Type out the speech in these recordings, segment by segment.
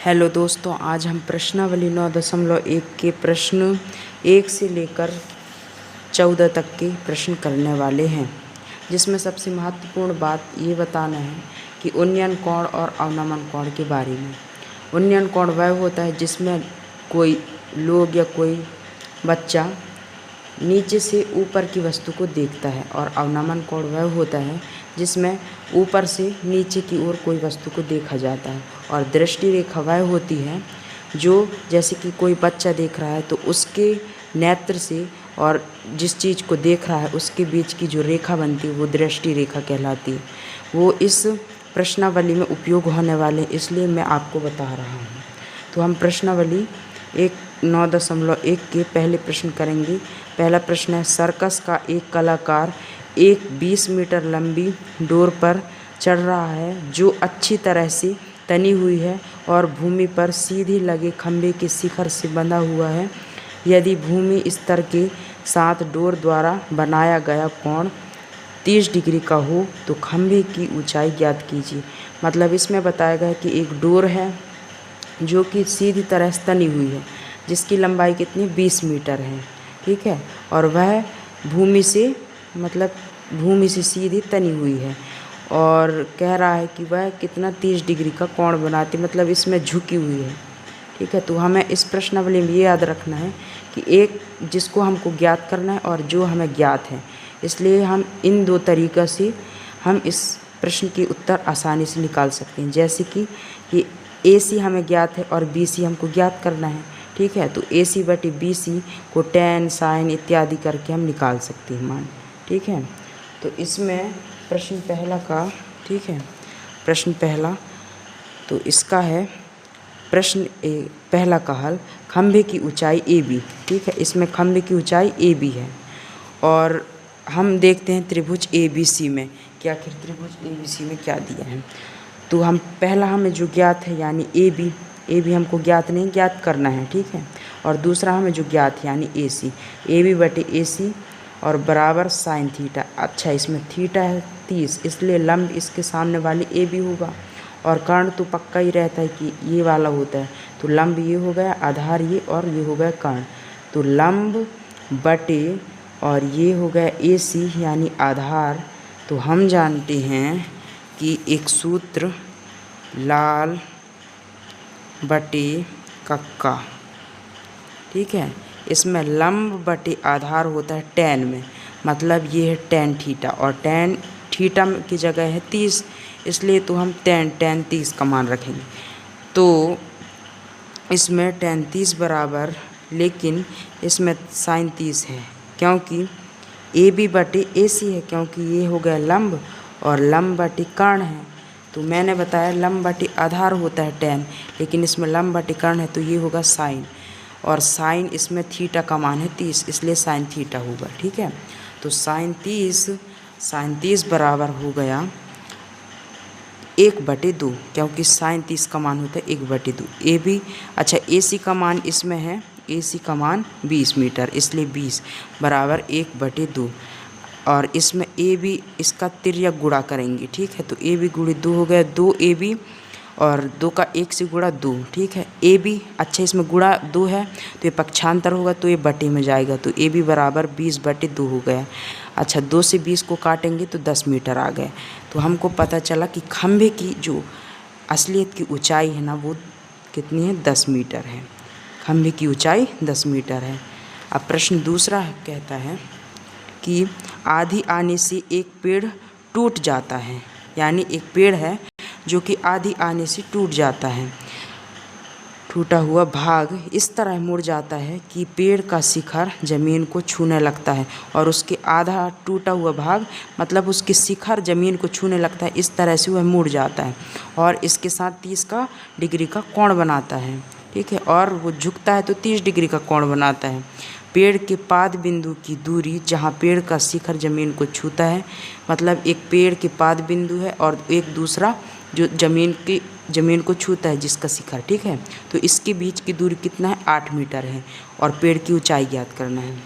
Hello दोस्तों, आज हम प्रश्नावली 9.1 के प्रश्न 1 से लेकर 14 तक के प्रश्न करने वाले हैं, जिसमें सबसे महत्वपूर्ण बात ये बताना है कि उन्नयन कोण और अवनमन कोण के बारे में। उन्नयन कोण वह होता है जिसमें कोई लोग या कोई बच्चा नीचे से ऊपर की वस्तु को देखता है, और अवनमन कोण वह होता है जिसमें ऊपर से नीचे की ओर कोई वस्तु को देखा जाता है। और दृष्टि रेखा वह होती है जो जैसे कि कोई बच्चा देख रहा है तो उसके नेत्र से और जिस चीज़ को देख रहा है उसके बीच की जो रेखा बनती है वो दृष्टि रेखा कहलाती है। वो इस प्रश्नावली में उपयोग होने वाले, इसलिए मैं आपको बता रहा हूँ। तो हम प्रश्नावली 9.1 के पहले प्रश्न करेंगे। पहला प्रश्न है, सर्कस का एक कलाकार एक 20 मीटर लंबी डोर पर चढ़ रहा है जो अच्छी तरह से तनी हुई है और भूमि पर सीधी लगे खंभे के शिखर से बंधा हुआ है। यदि भूमि स्तर के साथ डोर द्वारा बनाया गया कोण 30 डिग्री का हो तो खंभे की ऊंचाई ज्ञात कीजिए। मतलब इसमें बताया गया कि एक डोर है जो कि सीधी तरह से तनी हुई है, जिसकी लंबाई कितनी 20 मीटर है, ठीक है, और वह भूमि से सीधी तनी हुई है, और कह रहा है कि वह कितना 30 डिग्री का कोण बनाती, मतलब इसमें झुकी हुई है, ठीक है। तो हमें इस प्रश्नावली में ये याद रखना है कि एक जिसको हमको ज्ञात करना है और जो हमें ज्ञात है, इसलिए हम इन दो तरीक़ों से हम इस प्रश्न के उत्तर आसानी से निकाल सकते हैं। जैसे कि ये AC हमें ज्ञात है और BC हमको ज्ञात करना है, ठीक है। तो AC बटे BC को tan sin इत्यादि करके हम निकाल सकते हैं मान, ठीक है। तो इसमें प्रश्न पहला का, ठीक है, प्रश्न पहला तो इसका है प्रश्न पहला का हल, खंभे की ऊंचाई AB, ठीक है। इसमें खंभे की ऊंचाई AB है, और हम देखते हैं त्रिभुज ABC में कि आखिर त्रिभुज ABC में क्या दिया है। तो हम पहला हमें जो ज्ञात है यानी AB हमको ज्ञात नहीं, ज्ञात करना है, ठीक है। और दूसरा हमें जो ज्ञात है यानी AB बटे AC और बराबर साइन थीटा। अच्छा, इसमें थीटा है 30, इसलिए लंब इसके सामने वाली AB होगा, और कर्ण तो पक्का ही रहता है कि ये वाला होता है। तो लंब ये हो गया, आधार ये, और ये हो गया कर्ण। तो लंब बटे और ये हो गया AC यानी आधार। तो हम जानते हैं कि एक सूत्र लाल बटे कक्का, ठीक है। इसमें लंब बटे आधार होता है tan में, मतलब ये है tan थीटा, और tan थीटा की जगह है 30, इसलिए तो हम tan 30 का मान रखेंगे। तो इसमें tan 30 बराबर, लेकिन इसमें sin 30 है क्योंकि AB बटे AC है, क्योंकि ये हो गया लंब और लंब बटे कर्ण है। तो मैंने बताया लंब बटे आधार होता है tan, लेकिन इसमें लंब बटे कर्ण है तो ये होगा साइन, और साइन इसमें थीटा का मान है 30, इसलिए साइन थीटा होगा, ठीक है। तो साइन 30 बराबर हो गया 1/2, क्योंकि साइन 30 का मान होता है 1/2। AB, अच्छा, AC का मान इसमें है, AC का मान 20 मीटर, इसलिए 20 बराबर 1/2, और इसमें AB इसका तिर्यक गुणा करेंगे, ठीक है। तो AB गुणे 2 हो गया 2AB, और 2 का 1 से गुणा 2, ठीक है। AB, अच्छा, इसमें गुणा 2 है तो ये पक्षांतर होगा तो ये बटे में जाएगा, तो AB बराबर 20/2 हो गया। अच्छा, 2 से 20 को काटेंगे तो 10 मीटर आ गए। तो हमको पता चला कि खंभे की जो असलियत की ऊंचाई है ना वो कितनी है, 10 मीटर है। खंभे की ऊंचाई 10 मीटर है। अब प्रश्न दूसरा कहता है कि आंधी आने से एक पेड़ टूट जाता है, यानी एक पेड़ है जो कि आंधी आने से टूट जाता है। टूटा हुआ भाग इस तरह मुड़ जाता है कि पेड़ का शिखर ज़मीन को छूने लगता है, और उसके आधा टूटा हुआ भाग मतलब उसके शिखर ज़मीन को छूने लगता है, इस तरह से वह मुड़ जाता है, और इसके साथ 30 डिग्री का कोण बनाता है, ठीक है। और वो झुकता है तो 30 डिग्री का कोण बनाता है। पेड़ के पाद बिंदु की दूरी जहाँ पेड़ का शिखर ज़मीन को छूता है, मतलब एक पेड़ के पाद बिंदु है और एक दूसरा जो ज़मीन को छूता है जिसका शिखर, ठीक है। तो इसके बीच की दूरी कितना है, 8 मीटर है, और पेड़ की ऊंचाई ज्ञात करना है।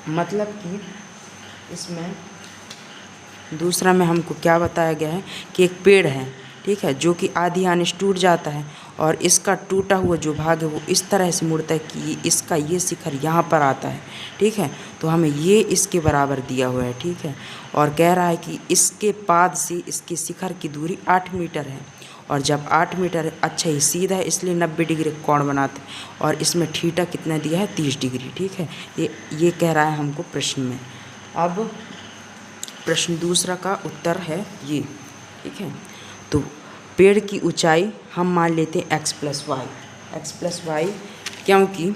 मतलब कि इसमें दूसरा में हमको क्या बताया गया है कि एक पेड़ है, ठीक है, जो कि आधी आने से टूट जाता है और इसका टूटा हुआ जो भाग है वो इस तरह से मुड़ता है कि इसका ये शिखर यहाँ पर आता है। ठीक है, तो हमें ये इसके बराबर दिया हुआ है। ठीक है, और कह रहा है कि इसके पाद से इसके शिखर की दूरी 8 मीटर है और जब 8 मीटर है, अच्छा ये सीधा है इसलिए 90 डिग्री कोण बनाते हैं और इसमें थीटा कितना दिया है 30 डिग्री। ठीक है, ये कह रहा है हमको प्रश्न में। अब प्रश्न दूसरा का उत्तर है ये। ठीक है, तो पेड़ की ऊंचाई हम मान लेते हैं x प्लस वाई, क्योंकि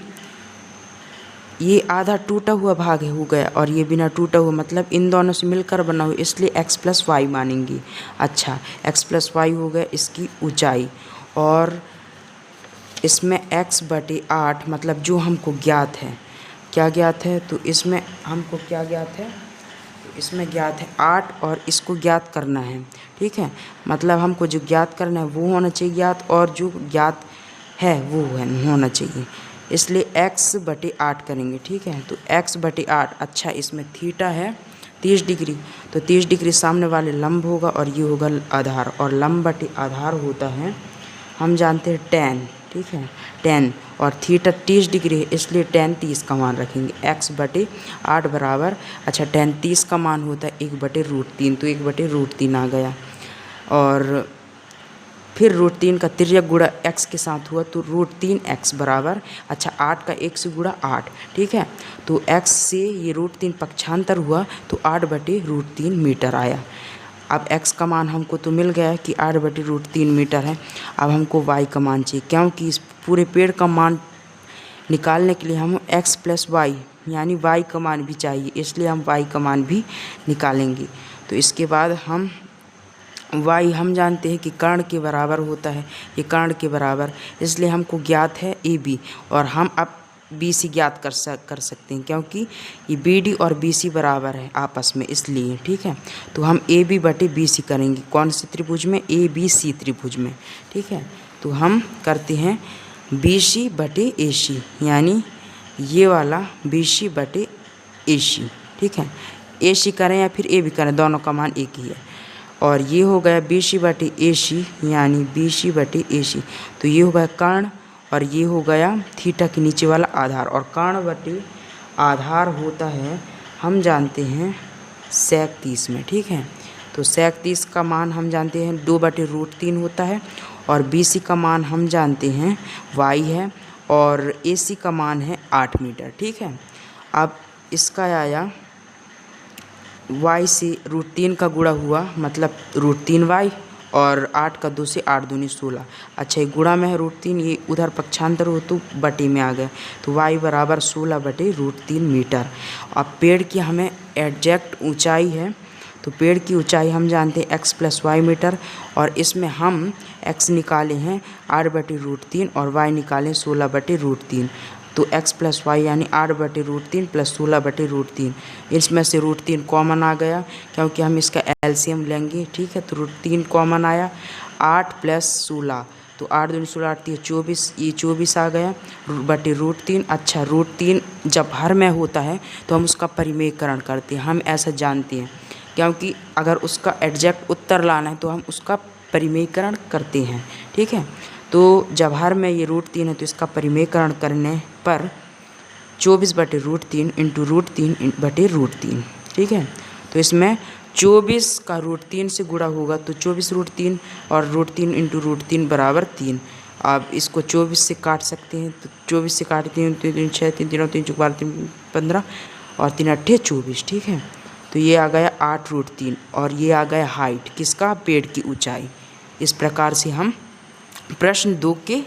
ये आधा टूटा हुआ भाग है हो गया और ये बिना टूटा हुआ, मतलब इन दोनों से मिलकर बना हुआ, इसलिए x प्लस वाई मानेंगे। अच्छा, x प्लस वाई हो गया इसकी ऊंचाई और इसमें x बटे 8 मतलब जो हमको ज्ञात है, क्या ज्ञात है, तो इसमें हमको क्या ज्ञात है, इसमें ज्ञात है 8 और इसको ज्ञात करना है। ठीक है, मतलब हमको जो ज्ञात करना है वो होना चाहिए ज्ञात और जो ज्ञात है वो होना चाहिए, इसलिए x बटे 8 करेंगे। ठीक है, तो x बटे 8, अच्छा इसमें थीटा है 30 डिग्री, तो 30 डिग्री सामने वाले लंब होगा और ये होगा आधार, और लंब बटे आधार होता है, हम जानते हैं tan। ठीक है, tan और थीटा 30 डिग्री है इसलिए tan 30 का मान रखेंगे। x बटे 8 बराबर, अच्छा tan 30 का मान होता है 1/√3, तो 1/√3 आ गया और फिर √3 का तिर्यक गुणा x के साथ हुआ तो √3x बराबर, अच्छा 8 का 1 से गुणा 8। ठीक है, तो x से ये √3 पक्षांतर हुआ तो 8/√3 मीटर आया। अब x का मान हमको तो मिल गया कि 8/√3 मीटर है। अब हमको y का मान चाहिए, क्योंकि इस पूरे पेड़ का मान निकालने के लिए हम x प्लस वाई यानी y का मान भी चाहिए, इसलिए हम y का मान भी निकालेंगे। तो इसके बाद हम y हम जानते हैं कि कर्ण के बराबर होता है, ये कर्ण के बराबर, इसलिए हमको ज्ञात है AB और हम अब BC ज्ञात कर सकते हैं, क्योंकि ये BD और BC बराबर है आपस में इसलिए। ठीक है, तो हम AB बटे BC करेंगे, कौन से त्रिभुज में, ABC त्रिभुज में। ठीक है, तो हम करते हैं BC बटे AC, यानी ये वाला BC बटे AC। ठीक है, AC करें या फिर AB करें, दोनों का मान एक ही है और ये हो गया BC बटे AC यानी BC बटे AC, तो ये हो गया कर्ण और ये हो गया थीटा के नीचे वाला आधार, और कर्ण बटे आधार होता है, हम जानते हैं sec 30 में। ठीक है, तो sec 30 का मान हम जानते हैं 2/√3 होता है और BC का मान हम जानते हैं y है और AC का मान है 8 मीटर। ठीक है, अब इसका आया y से √3 का गुणा हुआ मतलब √3y और 8 का 2 से 8 दूनी 16। अच्छा, ये गुणा में है √3, ये उधर पक्षांतर हो तो बटे में आ गया, तो y बराबर 16/√3 मीटर। अब पेड़ की हमें एग्जैक्ट ऊंचाई है, तो पेड़ की ऊंचाई हम जानते हैं x प्लस वाई मीटर और इसमें हम x निकाले हैं 8/√3 और y निकालें 16/√3, तो x प्लस वाई यानी 8/√3 प्लस 16/√3, इसमें से √3 कॉमन आ गया क्योंकि हम इसका एलसीएम लेंगे। ठीक है, तो √3 कॉमन आया, 8 प्लस 16, तो 8 दूनी 16 8 24, ये 24 आ गया बटे √3। अच्छा, √3 जब हर में होता है तो हम उसका परिमेयकरण करते हैं, हम ऐसा जानते हैं, क्योंकि अगर उसका एग्जैक्ट उत्तर लाना है तो हम उसका परिमेयकरण करते हैं। ठीक है, तो जब हर में ये √3 है तो इसका परिमेयकरण करने पर 24/√3 इंटू √3 बटे √3। ठीक है, तो इसमें 24 का √3 से गुणा होगा तो 24√3 और √3 इंटू √3 बराबर 3। अब इसको 24 से काट सकते हैं, तो 24 से काटते हैं 3 6 3 3 3 12 3 15 और 3 8 24। ठीक है, तो ये आ गया 8√3 और ये आ गया हाइट किसका, पेड़ की ऊंचाई। इस प्रकार से हम प्रश्न 2 के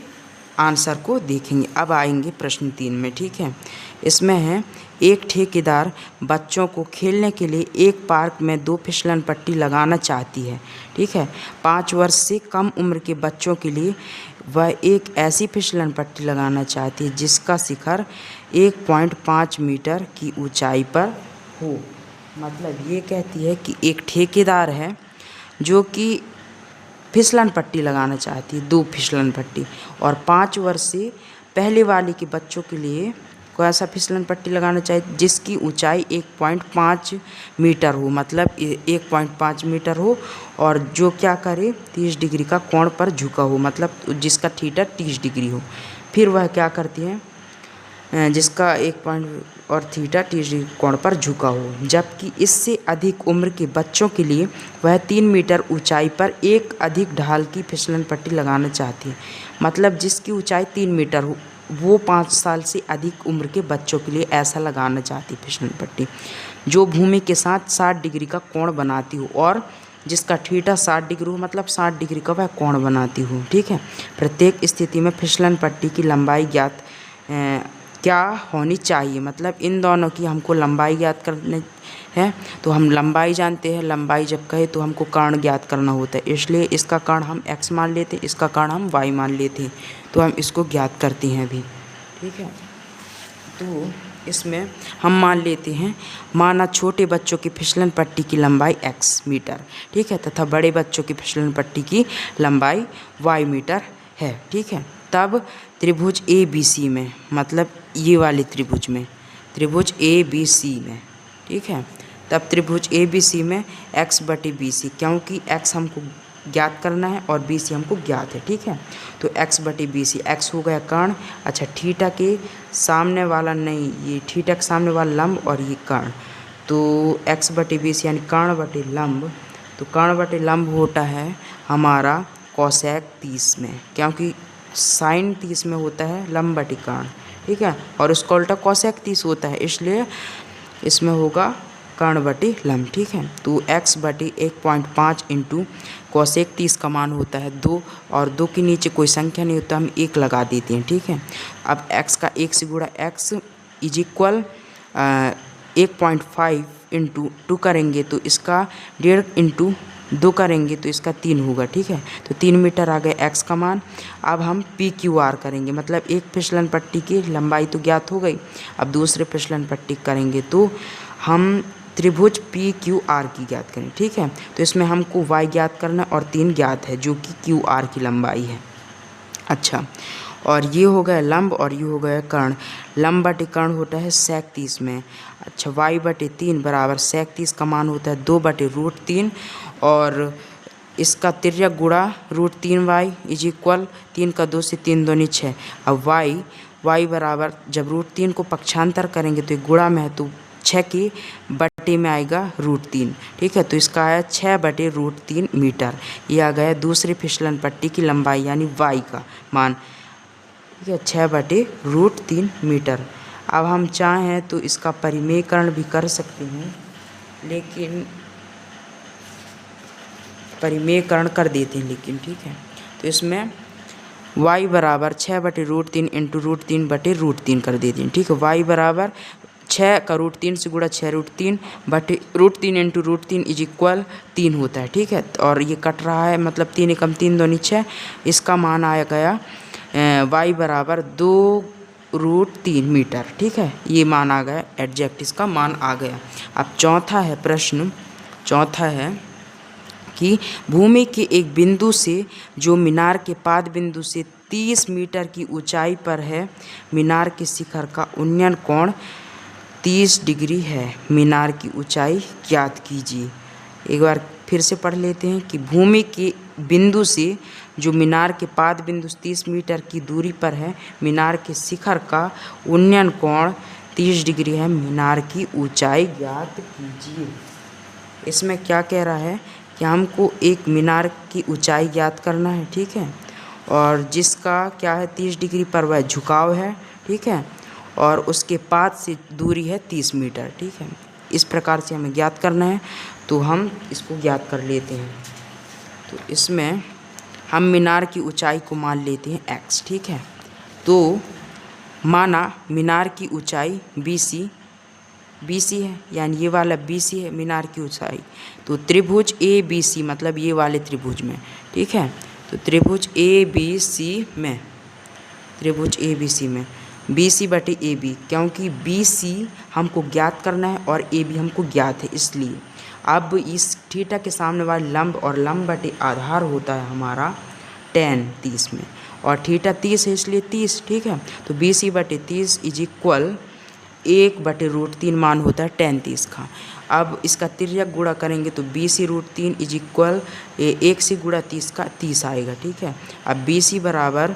आंसर को देखेंगे। अब आएंगे प्रश्न 3 में। ठीक है, इसमें है एक ठेकेदार बच्चों को खेलने के लिए एक पार्क में 2 फिसलन पट्टी लगाना चाहती है। ठीक है, 5 वर्ष से कम उम्र के बच्चों के लिए वह एक ऐसी फिसलन पट्टी लगाना चाहती है जिसका शिखर 1.5 मीटर की ऊंचाई पर हो। मतलब ये कहती है कि एक ठेकेदार है जो कि फिसलन पट्टी लगाना चाहती है, 2 फिसलन पट्टी, और 5 वर्ष से पहले वाले के बच्चों के लिए कौन सा फिसलन पट्टी लगाना चाहिए, जिसकी ऊंचाई 1.5 मीटर हो, मतलब 1.5 मीटर हो और जो क्या करे 30 डिग्री का कोण पर झुका हो, मतलब जिसका थीटा 30 डिग्री हो। फिर वह क्या करती है, जिसका 1 पॉइंट और थीटा 30 डिग्री कोण पर झुका हो। जबकि इससे अधिक उम्र के बच्चों के लिए वह 3 मीटर ऊंचाई पर एक अधिक ढाल की फिसलन पट्टी लगाना चाहती है। मतलब जिसकी ऊंचाई 3 मीटर हो वो 5 साल से अधिक उम्र के बच्चों के लिए ऐसा लगाना चाहती है फिसलन पट्टी, जो भूमि के साथ 60 डिग्री का कोण बनाती हो और जिसका थीटा 60 डिग्री हो, मतलब 60 डिग्री का वह कोण बनाती हो। ठीक है, प्रत्येक स्थिति में फिसलन पट्टी की लंबाई ज्ञात क्या होनी चाहिए, मतलब इन दोनों की हमको लंबाई ज्ञात करनी है। तो हम लंबाई जानते हैं, लंबाई जब कहे तो हमको कर्ण ज्ञात करना होता है, इसलिए इसका कर्ण हम x मान लेते हैं, इसका कर्ण हम y मान लेते हैं, तो हम इसको ज्ञात करते हैं अभी। ठीक है, तो इसमें हम मान लेते हैं, माना छोटे बच्चों की फिसलन पट्टी की लंबाई x मीटर, ठीक है, तथा बड़े बच्चों की फिसलन पट्टी की लंबाई y मीटर है। ठीक है, तब त्रिभुज ABC में, मतलब ये वाले त्रिभुज में, त्रिभुज ABC में, ठीक है, तब त्रिभुज ABC में x/BC, क्योंकि x हमको ज्ञात करना है और BC हमको ज्ञात है। ठीक है, तो x/BC, x हो गया कर्ण, अच्छा थीटा के सामने वाला नहीं, ये थीटा के सामने वाला लंब और ये कर्ण, तो x/BC यानी कर्ण/लंब, तो कर्ण/लंब होता है हमारा कोसेक 30 में, क्योंकि साइन 30 में होता है लंब/कर्ण। ठीक है, और उसका उल्टा कोसेक 30 होता है, इसलिए इसमें होगा कर्ण/लंब। ठीक है, तो x/1.5 इंटू कोसेक 30 का मान होता है 2, और 2 के नीचे कोई संख्या नहीं होता, हम 1 लगा देते हैं। ठीक है, अब x का 1 से गुणा x इज इक्वल 1.5 इंटू 2 करेंगे तो इसका 1.5 इंटू 2 करेंगे तो इसका 3 होगा। ठीक है, तो 3 मीटर आ गए x का मान। अब हम PQR करेंगे, मतलब एक फिसलन पट्टी की लंबाई तो ज्ञात हो गई, अब दूसरे फिसलन पट्टी करेंगे तो हम त्रिभुज PQR की ज्ञात करें। ठीक है, तो इसमें हमको y ज्ञात करना और 3 ज्ञात है जो कि QR की लंबाई है। अच्छा, और ये हो गया लंब और ये हो गया कर्ण। लंब/कर्ण होता है सेक 30 में। अच्छा, y/3 बराबर सेक 30 का मान होता है 2/√3 और इसका तिर्यक गुणा √3y इज इक्वल 3 का 2 से 3 दूनी 6। अब y बराबर जब √3 को पक्षांतर करेंगे तो एक गुणा में है तो 6 की बटे में आएगा √3। ठीक है, तो इसका आया 6/√3 मीटर। ये आ गया दूसरी फिसलन पट्टी की लंबाई यानी y का मान। ठीक है, 6/√3 मीटर। अब हम चाहें तो इसका परिमेयकरण भी कर सकते हैं, लेकिन परिमेयकरण कर देते हैं लेकिन। ठीक है, तो इसमें y बराबर 6/√3 इंटू √3/√3 कर देते हैं। ठीक है, y बराबर 6 का √3 से गुणा 6√3 बटे √3 इंटू √3 इज इक्वल 3 होता है। ठीक है, और ये कट रहा है, मतलब 3 एकम 3 दूनी 6, इसका मान आया गया y बराबर 2√3 मीटर। ठीक है, ये मान आ गया, एग्जैक्ट इसका मान आ गया। अब चौथा है प्रश्न, चौथा है कि भूमि के एक बिंदु से जो मीनार के पाद बिंदु से 30 मीटर की ऊंचाई पर है, मीनार के शिखर का उन्नयन कोण 30 डिग्री है, मीनार की ऊंचाई ज्ञात कीजिए। एक बार फिर से पढ़ लेते हैं कि भूमि के बिंदु से जो मीनार के पाद बिंदु 30 मीटर की दूरी पर है, मीनार के शिखर का उन्नयन कोण 30 डिग्री है, मीनार की ऊंचाई ज्ञात कीजिए। इसमें क्या कह रहा है कि हमको एक मीनार की ऊंचाई ज्ञात करना है। ठीक है, और जिसका क्या है 30 डिग्री पर वह झुकाव है। ठीक है, और उसके पाद से दूरी है 30 मीटर। ठीक है, इस प्रकार से हमें ज्ञात करना है, तो हम इसको ज्ञात कर लेते हैं। तो इसमें हम मीनार की ऊंचाई को मान लेते हैं x। ठीक है, तो माना मीनार की ऊंचाई BC है, यानी ये वाला BC है मीनार की ऊंचाई, तो त्रिभुज ABC, मतलब ये वाले त्रिभुज में। ठीक है, तो त्रिभुज ABC में, त्रिभुज ABC में BC/AB, क्योंकि BC हमको ज्ञात करना है और AB हमको ज्ञात है, इसलिए अब इस थीटा के सामने वाला लंब और लंब/आधार होता है हमारा tan 30 में, और थीटा 30 है इसलिए 30, ठीक है। तो 20/30 इज इक्वल 1/√3 मान होता है tan 30 का। अब इसका तिर्यक गुणा करेंगे तो 20/√3 इज इक्वल 1 से गुणा 30 का 30 आएगा, ठीक है। अब 20 बराबर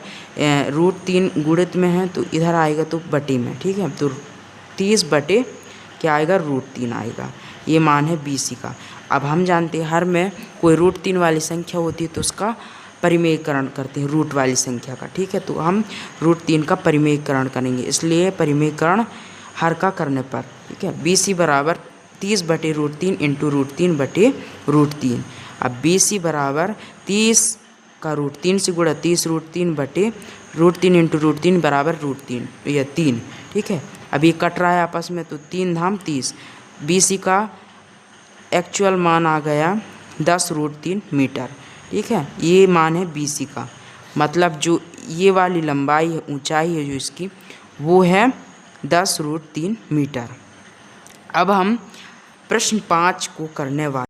√3 गुणित में है तो इधर आएगा तो बटे में, ठीक है। तो 30 बटे क्या आएगा, √3 आएगा। ये मान है 20 का। अब हम जानते हैं हर में कोई √3 वाली संख्या होती है तो उसका परिमेयकरण करते हैं रूट वाली संख्या का, ठीक है। तो हम √3 का परिमेयकरण करेंगे, इसलिए परिमेयकरण हर का करने पर, ठीक है। 20 बराबर 30/√3 इंटू √3/√3। अब 20 बराबर 30 का √3 से गुणा 30/√3 बटे √3 इंटू √3 बराबर √3 या 3, ठीक है। अब ये कट रहा है आपस में तो 3 धाम 30। 20 का एक्चुअल मान आ गया 10√3 मीटर, ठीक है। ये मान है 20 का, मतलब जो ये वाली लंबाई है, ऊंचाई है जो इसकी, वो है 10√3 मीटर। अब हम प्रश्न 5 को करने वाले